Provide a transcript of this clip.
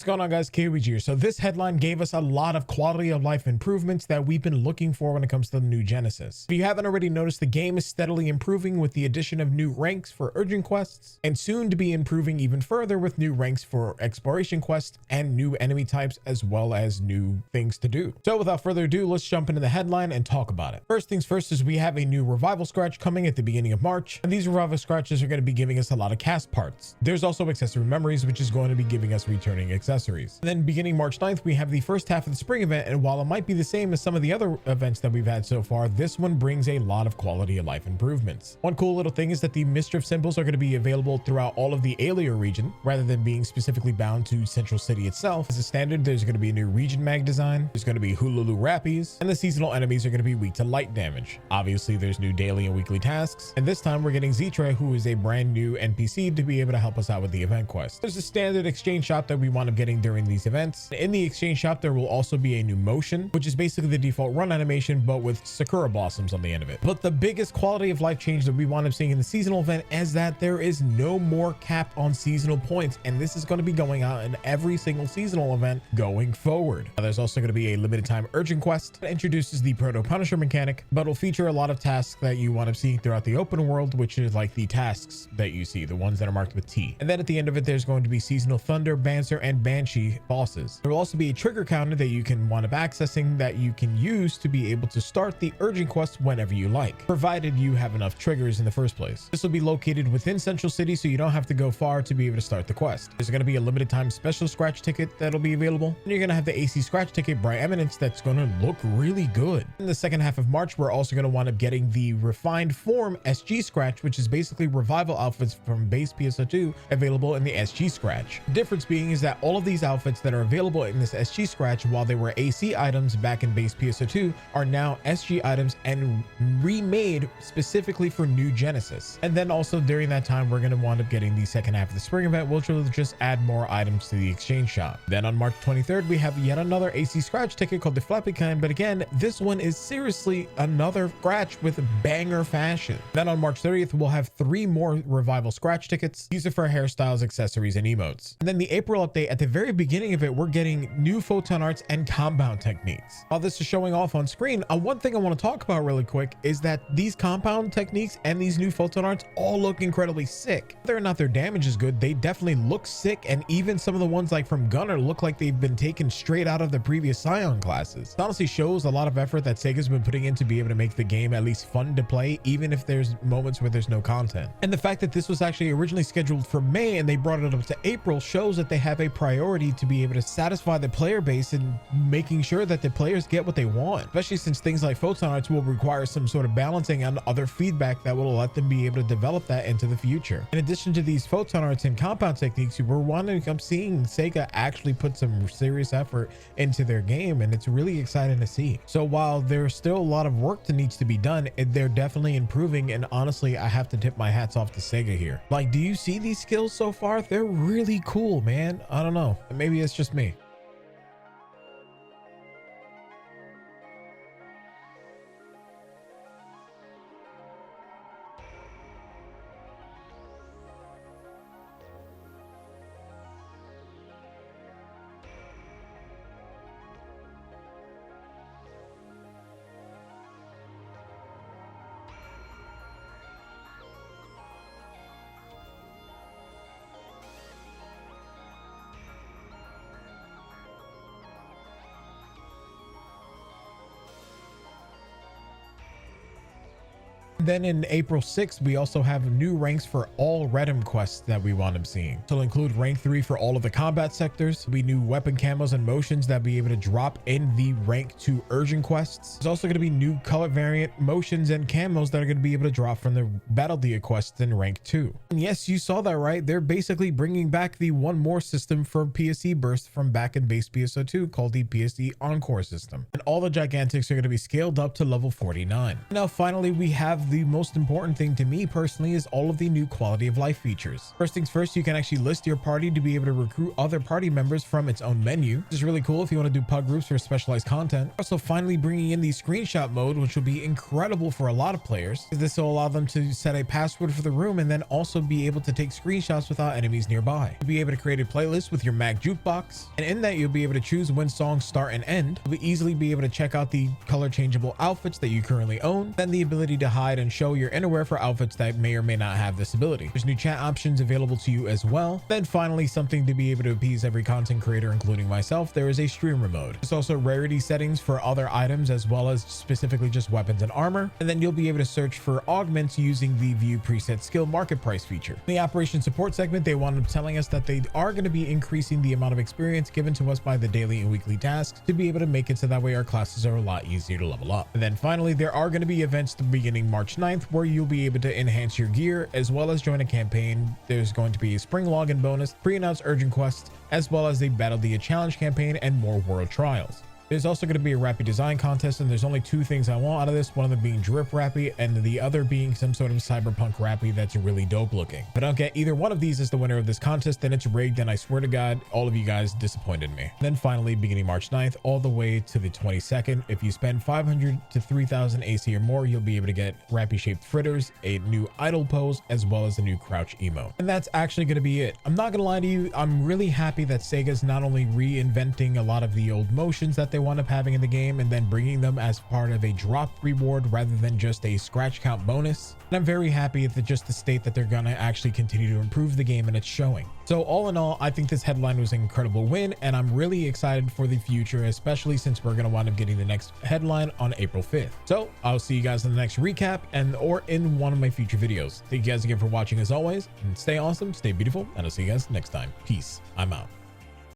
What's going on, guys? Kaoiji here. So this headline gave us a lot of quality of life improvements that we've been looking for when it comes to the new Genesis. If you haven't already noticed, the game is steadily improving with the addition of new ranks for urgent quests, and soon to be improving even further with new ranks for exploration quests and new enemy types, as well as new things to do. So without further ado, let's jump into the headline and talk about it. First things first is we have a new revival scratch coming at the beginning of March, and these revival scratches are going to be giving us a lot of cast parts. There's also accessory memories, which is going to be giving us returning accessories. And then beginning March 9th, we have the first half of the spring event, and while it might be the same as some of the other events that we've had so far, this one brings a lot of quality of life improvements. One cool little thing is that the mischief symbols are going to be available throughout all of the Alia region rather than being specifically bound to Central City itself. As a standard, there's going to be a new region mag design, there's going to be Hululu Rappies, and the seasonal enemies are going to be weak to light damage. Obviously, there's new daily and weekly tasks, and this time we're getting Zitra, who is a brand new NPC, to be able to help us out with the event quest. There's a standard exchange shop that we wind up getting during these events. In the exchange shop, there will also be a new motion, which is basically the default run animation, but with Sakura blossoms on the end of it. But the biggest quality of life change that we wind up seeing in the seasonal event is that there is no more cap on seasonal points, and this is going to be going out in every single seasonal event going forward. Now, there's also going to be a limited time urgent quest that introduces the Proto Punisher mechanic, but will feature a lot of tasks that you wind up seeing throughout the open world, which is like the tasks that you see, the ones that are marked with T. And then at the end of it, there's going to be seasonal Thunder, Banser, and Banshee bosses. There will also be a trigger counter that you can wind up accessing that you can use to be able to start the urgent quest whenever you like, provided you have enough triggers in the first place. This will be located within Central City, so you don't have to go far to be able to start the quest. There's going to be a limited time special scratch ticket that'll be available, and you're going to have the AC scratch ticket Bright Eminence that's going to look really good. In the second half of March, we're also going to wind up getting the refined form SG scratch, which is basically revival outfits from base PSO2 available in the SG scratch. The difference being is that all of these outfits that are available in this SG scratch, while they were AC items back in base PSO2, are now SG items and remade specifically for New Genesis. And then also during that time, we're going to wind up getting the second half of the spring event, which will just add more items to the exchange shop. Then on March 23rd, we have yet another AC scratch ticket called the Flappy Kind, but again, this one is seriously another scratch with banger fashion. Then on March 30th, we'll have 3 more revival scratch tickets. These are for hairstyles, accessories, and emotes. And then the April update, at the very beginning of it, we're getting new photon arts and compound techniques. While this is showing off on screen, one thing I want to talk about really quick is that these compound techniques and these new photon arts all look incredibly sick. Whether or not their damage is good, they definitely look sick, and even some of the ones like from Gunner look like they've been taken straight out of the previous Scion classes. It honestly shows a lot of effort that Sega's been putting in to be able to make the game at least fun to play, even if there's moments where there's no content. And the fact that this was actually originally scheduled for May and they brought it up to April shows that they have a priority to be able to satisfy the player base and making sure that the players get what they want, especially since things like photon arts will require some sort of balancing and other feedback that will let them be able to develop that into the future. In addition to these photon arts and compound techniques, we're wondering, I'm seeing Sega actually put some serious effort into their game, and it's really exciting to see. So while there's still a lot of work that needs to be done, they're definitely improving, and honestly, I have to tip my hats off to Sega here. Like, do you see these skills so far? They're really cool, man. I don't know. Maybe it's just me. Then in April 6th, we also have new ranks for all Redem quests that we want them seeing. So it'll include rank 3 for all of the combat sectors. There'll be new weapon camos and motions that be able to drop in the rank 2 urgent quests. There's also going to be new color variant motions and camos that are going to be able to drop from the Battle Dia quests in rank 2. And yes, you saw that right. They're basically bringing back the one more system for PSE burst from back in base PSO2 called the PSE Encore system. And all the Gigantics are going to be scaled up to level 49. Now, finally, we have the most important thing to me personally is all of the new quality of life features. First things first, you can actually list your party to be able to recruit other party members from its own menu, which is really cool if you want to do pug groups for specialized content. Also, finally bringing in the screenshot mode, which will be incredible for a lot of players. This will allow them to set a password for the room and then also be able to take screenshots without enemies nearby. You'll be able to create a playlist with your Mac jukebox, and in that you'll be able to choose when songs start and end. You'll easily be able to check out the color changeable outfits that you currently own, then the ability to hide and show your innerwear for outfits that may or may not have this ability. There's new chat options available to you as well. Then finally, something to be able to appease every content creator, including myself, there is a streamer mode. There's also rarity settings for other items as well as specifically just weapons and armor. And then you'll be able to search for augments using the view preset skill market price feature. In the operation support segment, they wound up telling us that they are going to be increasing the amount of experience given to us by the daily and weekly tasks to be able to make it so that way our classes are a lot easier to level up. And then finally, there are going to be events beginning March 9th where you'll be able to enhance your gear as well as join a campaign. There's going to be a spring login bonus, pre-announced urgent quests, as well as the Battle Dia challenge campaign and more world trials. There's also going to be a Rappy design contest, and there's only two things I want out of this, one of them being drip Rappy and the other being some sort of cyberpunk Rappy that's really dope looking. If I don't get either one of these as the winner of this contest, then it's rigged, and I swear to God, all of you guys disappointed me. Then finally, beginning March 9th all the way to the 22nd, if you spend 500 to 3,000 AC or more, you'll be able to get Rappy shaped fritters, a new idle pose, as well as a new crouch emote. And that's actually going to be it. I'm not going to lie to you, I'm really happy that Sega's not only reinventing a lot of the old motions that they wound up having in the game and then bringing them as part of a drop reward rather than just a scratch count bonus. And I'm very happy at just the state that they're gonna actually continue to improve the game, and it's showing. So all in all, I think this headline was an incredible win, and I'm really excited for the future, especially since we're gonna wind up getting the next headline on April 5th. So I'll see you guys in the next recap or in one of my future videos. Thank you guys again for watching as always, and stay awesome, stay beautiful, and I'll see you guys next time. Peace. I'm out.